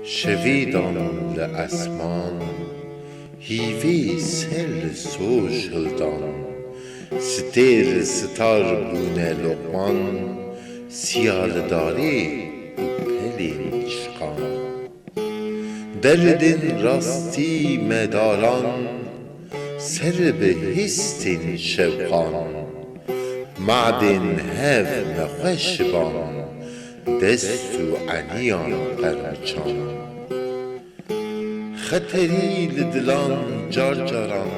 شویدان لأسمان هیوی سل سوش هلدان ستیر ستار بونه لقمان سیالداری و پلین شقان دردین راستی مداران سر به هستین شوقان معدن هف مخوش بان دست و عنیان قرمچان خطری لدلان جار جاران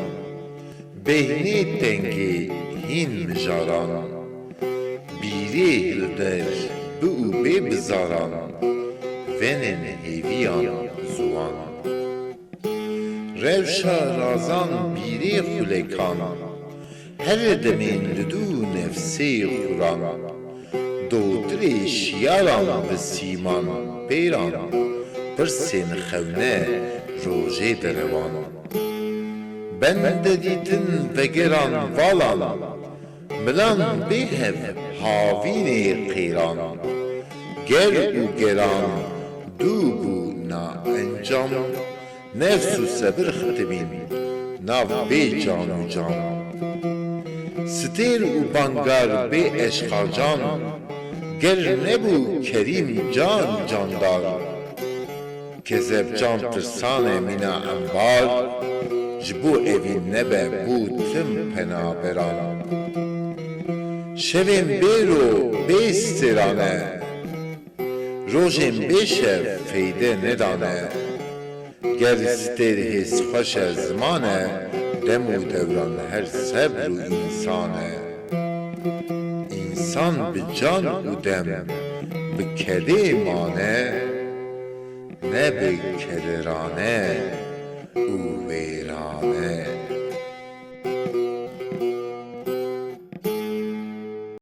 بهنی تنگی هین مجاران بیری هلدر به او ببزاران ونن هیویان زوان روشا رازان بیری خلکان هر دمین لدو نفسی خوران دودری شیاران به سیمان پیران پرسین خونه روژه دروان بند دیتن وگران والان ملان بیهف هاوین قیران گر و گران دو بو نا انجام نفس و صبر ختمین ناو بی جان و جان ستیر و بانگار بی عشقا جان گر نبو کریم جان جاندار کذب جان ترسان مینا انبار جبو اوین نبه بودتم پنا بران شویم بیرو بیسترانه روژیم بیشه فیده ندانه گر ستیر هست خوش زمانه دم و دوران هر صبر و انسانه انسان به جان و دم به کده مانه نه به کدرانه او ویرانه